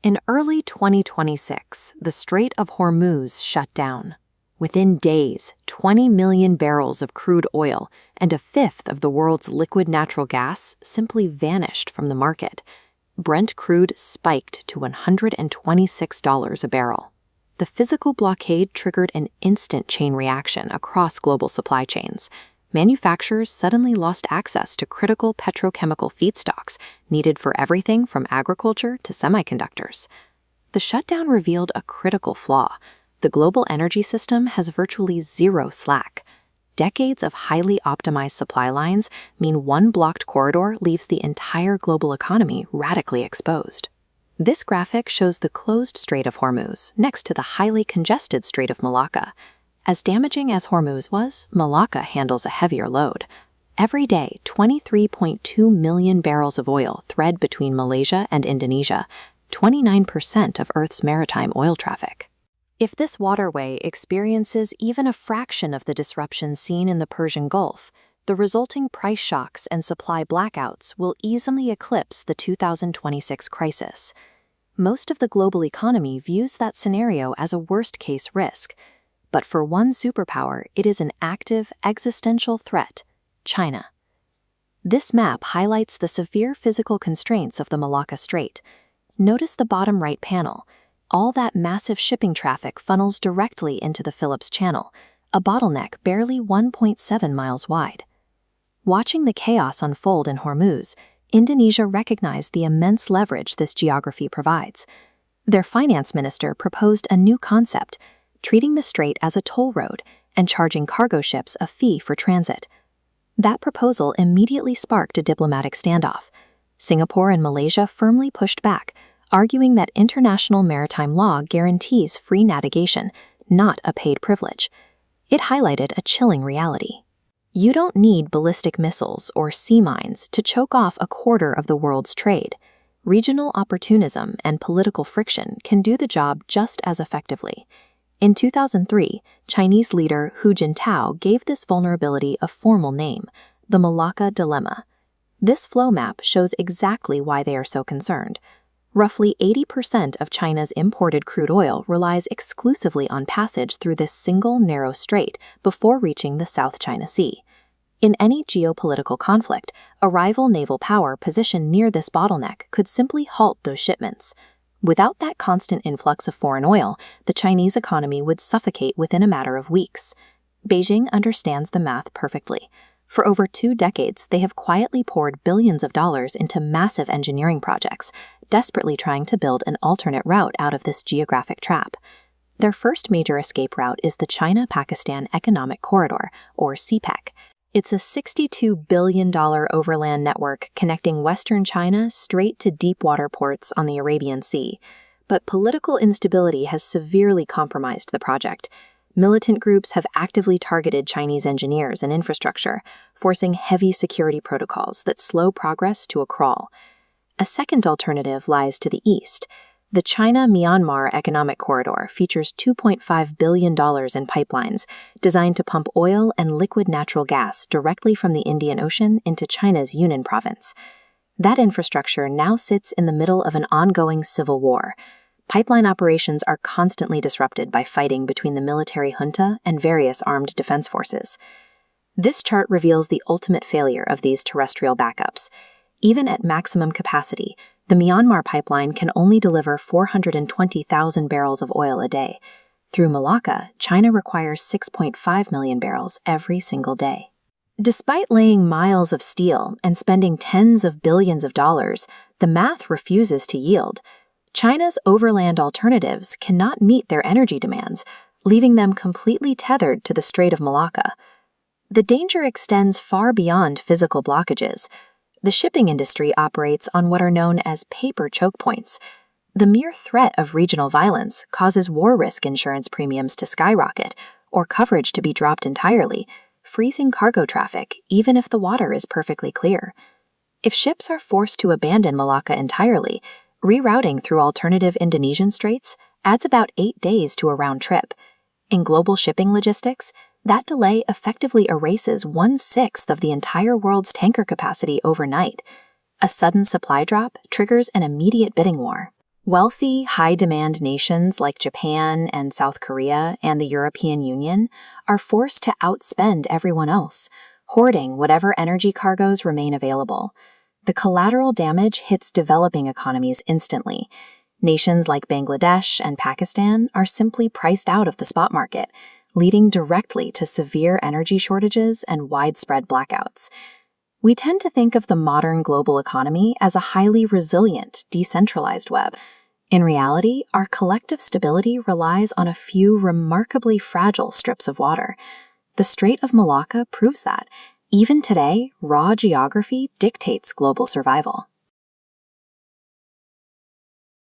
In early 2026, the Strait of Hormuz shut down. Within days, 20 million barrels of crude oil and a fifth of the world's liquid natural gas simply vanished from the market. Brent crude spiked to $126 a barrel. The physical blockade triggered an instant chain reaction across global supply chains. Manufacturers suddenly lost access to critical petrochemical feedstocks needed for everything from agriculture to semiconductors. The shutdown revealed a critical flaw. The global energy system has virtually zero slack. Decades of highly optimized supply lines mean one blocked corridor leaves the entire global economy radically exposed. This graphic shows the closed Strait of Hormuz next to the highly congested Strait of Malacca. As damaging as Hormuz was, Malacca handles a heavier load. Every day, 23.2 million barrels of oil thread between Malaysia and Indonesia, 29% of Earth's maritime oil traffic. If this waterway experiences even a fraction of the disruption seen in the Persian Gulf, the resulting price shocks and supply blackouts will easily eclipse the 2026 crisis. Most of the global economy views that scenario as a worst-case risk. But for one superpower, it is an active, existential threat: China. This map highlights the severe physical constraints of the Malacca Strait. Notice the bottom right panel. All that massive shipping traffic funnels directly into the Phillips Channel, a bottleneck barely 1.7 miles wide. Watching the chaos unfold in Hormuz, Indonesia recognized the immense leverage this geography provides. Their finance minister proposed a new concept: treating the strait as a toll road and charging cargo ships a fee for transit. That proposal immediately sparked a diplomatic standoff. Singapore and Malaysia firmly pushed back, arguing that international maritime law guarantees free navigation, not a paid privilege. It highlighted a chilling reality. You don't need ballistic missiles or sea mines to choke off a quarter of the world's trade. Regional opportunism and political friction can do the job just as effectively. In 2003, Chinese leader Hu Jintao gave this vulnerability a formal name: the Malacca Dilemma. This flow map shows exactly why they are so concerned. Roughly 80% of China's imported crude oil relies exclusively on passage through this single narrow strait before reaching the South China Sea. In any geopolitical conflict, a rival naval power positioned near this bottleneck could simply halt those shipments. Without that constant influx of foreign oil, the Chinese economy would suffocate within a matter of weeks. Beijing understands the math perfectly. For over 2 decades, they have quietly poured billions of dollars into massive engineering projects, desperately trying to build an alternate route out of this geographic trap. Their first major escape route is the China-Pakistan Economic Corridor, or CPEC. It's a $62 billion overland network connecting western China straight to deep-water ports on the Arabian Sea. But political instability has severely compromised the project. Militant groups have actively targeted Chinese engineers and infrastructure, forcing heavy security protocols that slow progress to a crawl. A second alternative lies to the east. The China-Myanmar Economic Corridor features $2.5 billion in pipelines designed to pump oil and liquid natural gas directly from the Indian Ocean into China's Yunnan province. That infrastructure now sits in the middle of an ongoing civil war. Pipeline operations are constantly disrupted by fighting between the military junta and various armed defense forces. This chart reveals the ultimate failure of these terrestrial backups. Even at maximum capacity, the Myanmar pipeline can only deliver 420,000 barrels of oil a day. Through Malacca, China requires 6.5 million barrels every single day. Despite laying miles of steel and spending tens of billions of dollars, the math refuses to yield. China's overland alternatives cannot meet their energy demands, leaving them completely tethered to the Strait of Malacca. The danger extends far beyond physical blockages. The shipping industry operates on what are known as paper choke points. The mere threat of regional violence causes war risk insurance premiums to skyrocket or coverage to be dropped entirely, freezing cargo traffic even if the water is perfectly clear. If ships are forced to abandon Malacca entirely, rerouting through alternative Indonesian straits adds about 8 days to a round trip. In global shipping logistics, that delay effectively erases 1/6 of the entire world's tanker capacity overnight. A sudden supply drop triggers an immediate bidding war. Wealthy, high-demand nations like Japan and South Korea and the European Union are forced to outspend everyone else, hoarding whatever energy cargoes remain available. The collateral damage hits developing economies instantly. Nations like Bangladesh and Pakistan are simply priced out of the spot market, leading directly to severe energy shortages and widespread blackouts. We tend to think of the modern global economy as a highly resilient, decentralized web. In reality, our collective stability relies on a few remarkably fragile strips of water. The Strait of Malacca proves that. Even today, raw geography dictates global survival.